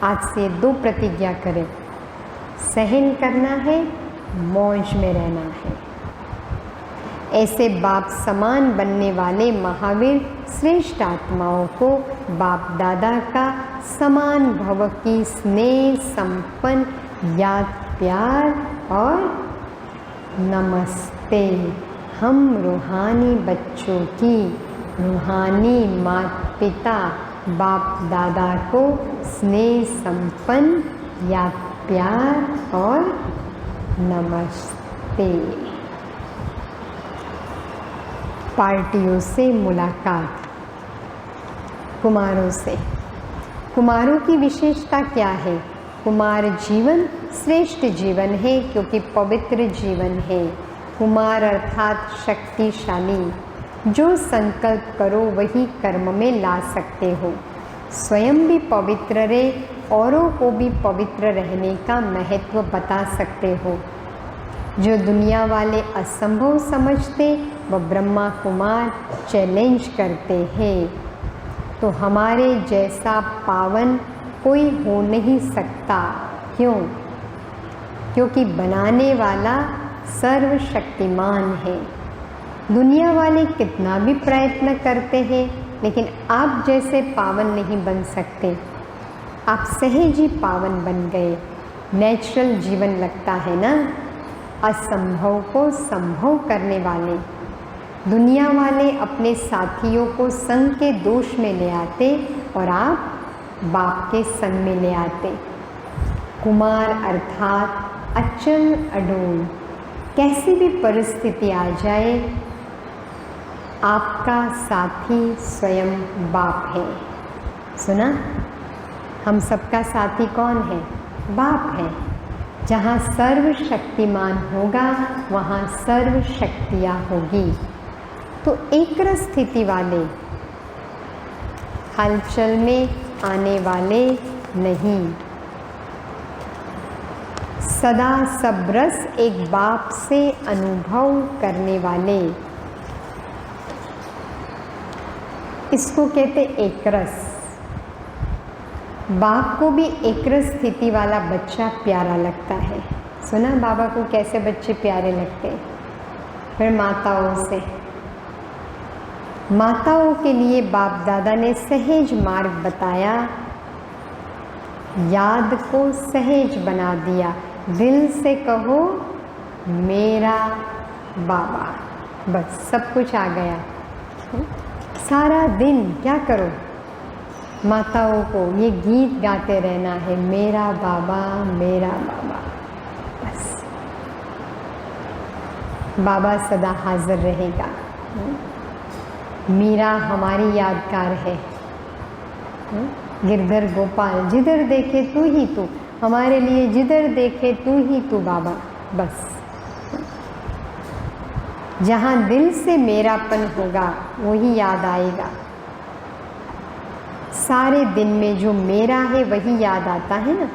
आज से 2 प्रतिज्ञा करें, सहन करना है, मौज में रहना है। ऐसे बाप समान बनने वाले महावीर श्रेष्ठ आत्माओं को बाप दादा का समान भव की स्नेह संपन्न याद प्यार और नमस्ते। हम रूहानी बच्चों की, रूहानी माता पिता बाप दादा को स्नेह संपन्न याद प्यार और नमस्ते। पार्टियों से मुलाकात। कुमारों से। कुमारों की विशेषता क्या है? कुमार जीवन श्रेष्ठ जीवन है क्योंकि पवित्र जीवन है। कुमार अर्थात शक्तिशाली। जो संकल्प करो वही कर्म में ला सकते हो। स्वयं भी पवित्र रहे, औरों को भी पवित्र रहने का महत्व बता सकते हो। जो दुनिया वाले असंभव समझते वह ब्रह्मा कुमार चैलेंज करते हैं। तो हमारे जैसा पावन कोई हो नहीं सकता। क्यों? क्योंकि बनाने वाला सर्वशक्तिमान है। दुनिया वाले कितना भी प्रयत्न करते हैं लेकिन आप जैसे पावन नहीं बन सकते। आप सहज ही पावन बन गए। नेचुरल जीवन लगता है ना। असंभव को संभव करने वाले। दुनिया वाले अपने साथियों को संग के दोष में ले आते और आप बाप के संग में ले आते। कुमार अर्थात अचल अडोल। कैसी भी परिस्थिति आ जाए आपका साथी स्वयं बाप है। सुना? हम सबका साथी कौन है? बाप है। जहाँ सर्वशक्तिमान होगा वहाँ सर्व शक्तियाँ होगी। तो एक स्थिति वाले हलचल में आने वाले नहीं। सदा सब रस एक बाप से अनुभव करने वाले। इसको कहते एक रस। बाप को भी एक रस स्थिति वाला बच्चा प्यारा लगता है। सुना बाबा को कैसे बच्चे प्यारे लगते हैं? फिर माताओं से। माताओं के लिए बाप दादा ने सहज मार्ग बताया। याद को सहज बना दिया। दिल से कहो मेरा बाबा, बस सब कुछ आ गया। सारा दिन क्या करो? माताओं को ये गीत गाते रहना है, मेरा बाबा मेरा बाबा। बस बाबा सदा हाजिर रहेगा। मीरा हमारी यादगार है। गिरधर गोपाल, जिधर देखे तू ही तू, हमारे लिए जिधर देखे तू ही तू बाबा। बस जहाँ दिल से मेरापन होगा वही याद आएगा। सारे दिन में जो मेरा है वही याद आता है ना।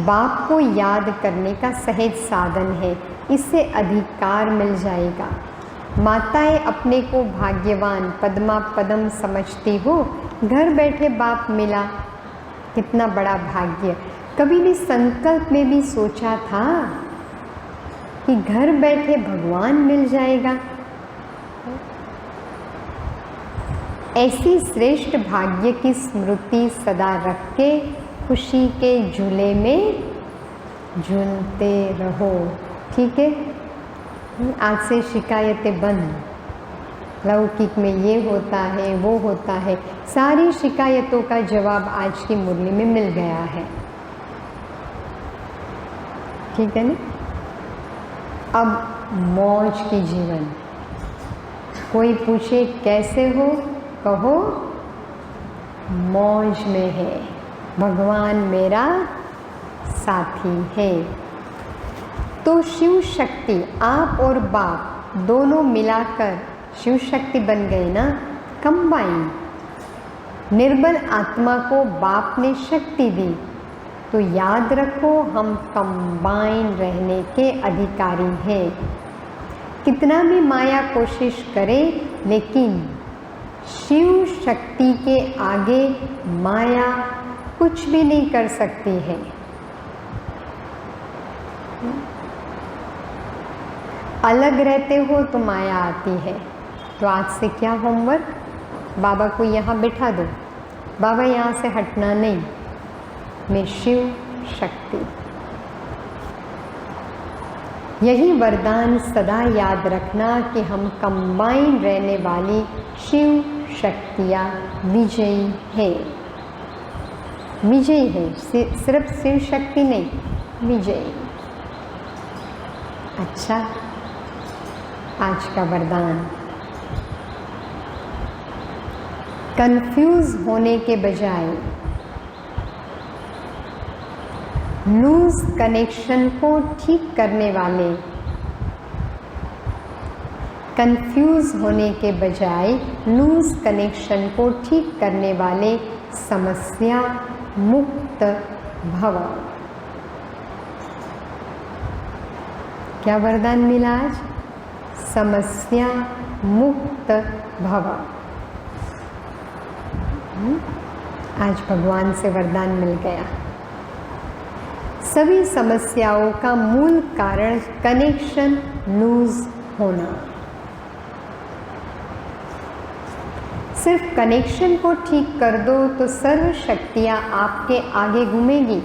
बाप को याद करने का सहज साधन है, इससे अधिकार मिल जाएगा। माताएं अपने को भाग्यवान पद्मा पदम समझती हो। घर बैठे बाप मिला, कितना बड़ा भाग्य। कभी भी संकल्प में भी सोचा था कि घर बैठे भगवान मिल जाएगा? ऐसी श्रेष्ठ भाग्य की स्मृति सदा रख के खुशी के झूले में झूलते रहो। ठीक है? आज से शिकायतें बंद। लौकिक में ये होता है वो होता है, सारी शिकायतों का जवाब आज की मुरली में मिल गया है। ठीक है ना? अब मौज की जीवन। कोई पूछे कैसे हो, कहो मौज में है, भगवान मेरा साथी है। तो शिव शक्ति, आप और बाप दोनों मिलाकर शिव शक्ति बन गए ना, कंबाइन। निर्बल आत्मा को बाप ने शक्ति दी। तो याद रखो हम कंबाइन रहने के अधिकारी हैं। कितना भी माया कोशिश करे लेकिन शिव शक्ति के आगे माया कुछ भी नहीं कर सकती है। अलग रहते हो तो माया आती है। तो आज से क्या होमवर्क? बाबा को यहाँ बिठा दो। बाबा यहाँ से हटना नहीं। मैं शिव शक्ति। यही वरदान सदा याद रखना कि हम कंबाइन रहने वाली शिव शक्तियाँ विजयी है, विजयी है, सिर्फ शिव शक्ति नहीं, विजयी। अच्छा, आज का वरदान, कंफ्यूज होने के बजाय लूज कनेक्शन को ठीक करने वाले, कंफ्यूज होने के बजाय लूज कनेक्शन को ठीक करने वाले समस्या मुक्त भव। क्या वरदान मिला आज? समस्या मुक्त भव। आज भगवान से वरदान मिल गया। सभी समस्याओं का मूल कारण कनेक्शन लूज होना। सिर्फ कनेक्शन को ठीक कर दो तो सर्व शक्तियाँ आपके आगे घूमेगी।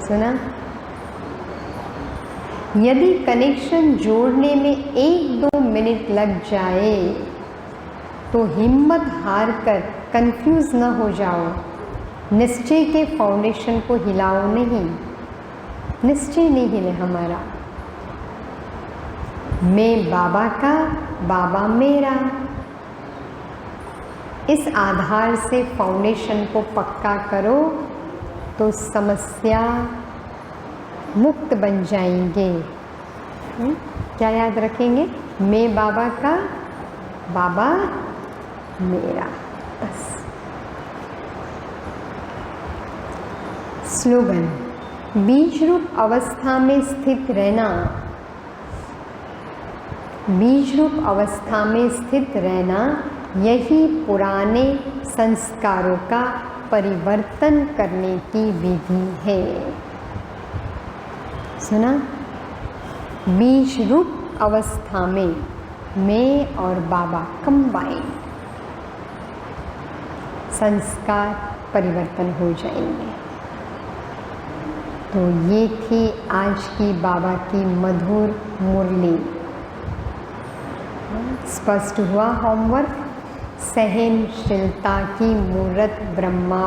सुना? यदि कनेक्शन जोड़ने में 1-2 मिनट लग जाए तो हिम्मत हार कर कंफ्यूज न हो जाओ। निश्चय के फाउंडेशन को हिलाओ नहीं, निश्चय नहीं हिले हमारा। मैं बाबा का, बाबा मेरा, इस आधार से फाउंडेशन को पक्का करो तो समस्या मुक्त बन जाएंगे। क्या याद रखेंगे? मैं बाबा का, बाबा मेरा, बस। स्लोगन, बीज रूप अवस्था में स्थित रहना, बीज रूप अवस्था में स्थित रहना, यही पुराने संस्कारों का परिवर्तन करने की विधि है। सुना? बीज रूप अवस्था में मैं और बाबा कंबाइन, संस्कार परिवर्तन हो जाएंगे। तो ये थी आज की बाबा की मधुर मुरली। स्पष्ट हुआ होमवर्क? सहनशीलता की मूर्त ब्रह्मा